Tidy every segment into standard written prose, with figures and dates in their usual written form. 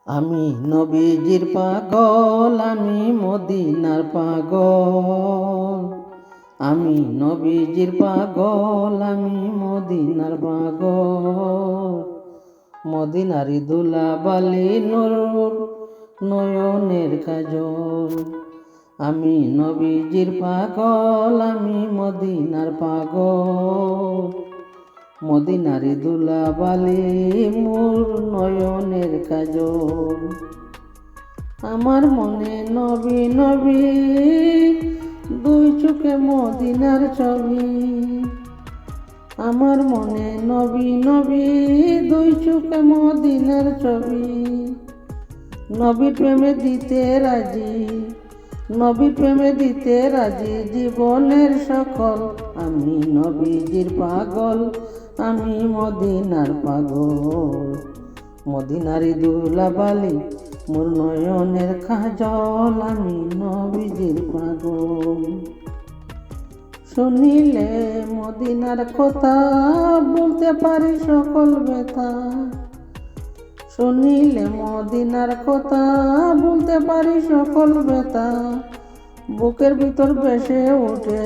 আমি নবীজির পাগল, আমি মদিনার পাগল। আমি নবীজির পাগল, আমি মদিনার পাগল। মদিনারি দুলাবালি নূর নয়নের কাজল। আমি নবীজির পাগল, আমি মদিনার পাগল। মদিনারি দুলাবালি মোর নয়নের কাজল। আমার মনে নবী নবী, দুই চোখে মদিনার ছবি। আমার মনে নবী নবী, দুই চোখে মদিনার ছবি। নবীর প্রেমে দিতে রাজি, নবীর প্রেমে দিতে রাজি জীবনের সকল। আমি নবীজির পাগল, আমি মদিনার পাগল। মদিনারি দুলাবালি মোর নয়নের কাজল। আমি নবীজির পাগল। শুনিলে মদিনার কথা, বলতে পারি সকল ব্যথা। শুনিলে মদিনার কথা, বলতে পারি সকল ব্যথা। বুকের ভিতর ভেসে ওঠে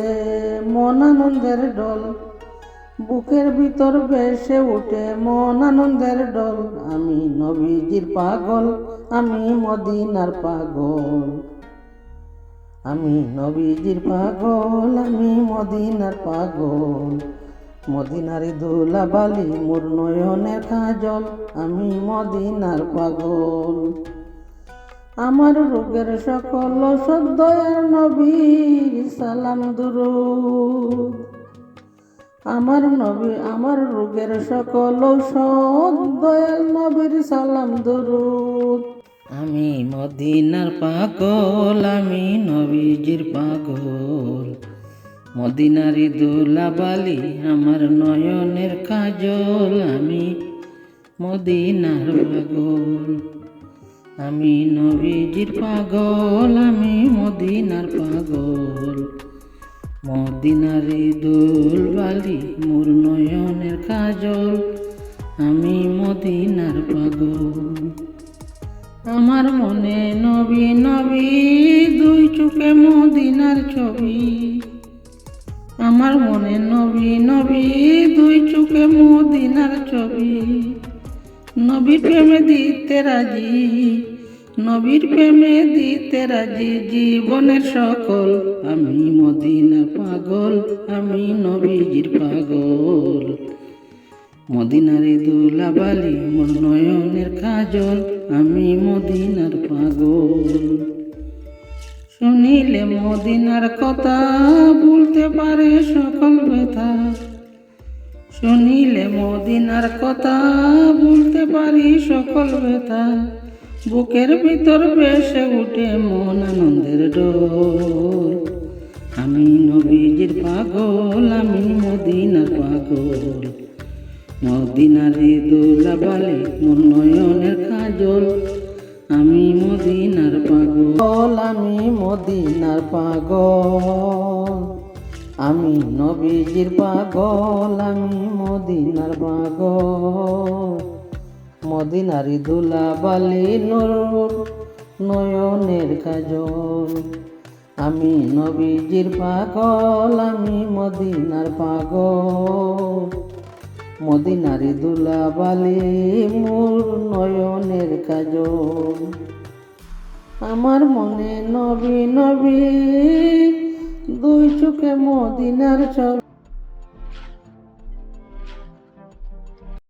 মন আনন্দের ডল। বুকের ভিতর ভেসে ওঠে মন আনন্দের ডল। আমি নবীজির পাগল, আমি মদিনার পাগল। আমি নবীজির পাগল, আমি মদিনার পাগল। মদিনারি দুলাবালি মোর নয়নের কাজল। আমি মদিনার পাগল। আমার রোগের সকল ঔষধ দয়ার নবীর সালাম দুরূদ। আমার রোগের সকল ঔষধ দয়াল নবীর সালাম দুরূদ। আমি মদিনার পাগল, আমি নবীজির পাগল। মদিনারি দুলাবালি আমার নয়নের কাজল। আমি মদিনার পাগল, আমি নবীজির পাগল। আমি মদিনার পাগল। মদিনারি দুলাবালি মোর নয়নের কাজল। আমি মদিনার পাগল। আমার মনে নবী নবী, দুই চোখে মদিনার ছবি। আমার মনে নবী নবী, দুই চোখে মদিনার ছবি। নবীর প্রেমে দিতে রাজি, নবীর প্রেমে দিতে রাজি জীবনের সকল। আমি মদিনার পাগল, আমি নবীজির পাগল। মদিনারি দুলাবালি মোর নয়নের কাজল। আমি মদিনার পাগল। শুনিলে মদিনার কথা, বলতে পারে সকল ব্যথা। শুনিলে মদিনার কথা, বলতে পারি সকল ব্যথা। বুকের ভিতর ভেসে উঠে মন আনন্দের ডোল। আমি নবীজির পাগল, আমি মদিনার পাগল। মদিনারি দুলাবালি মোর নয়নের কাজল। আমি মদিনার পাগল, আমি মদিনার পাগল। আমি নবীজির পাগল, আমি মদিনার পাগল। মদিনারি দুলাবালি নূর নয়নের কাজল। আমি নবীজির পাগল, আমি মদিনার পাগল। মদিনারি দুলাবালি মোর নয়নের কাজল। আমার মনে নবী নবী, দুই চোখে মদিনার ছবি।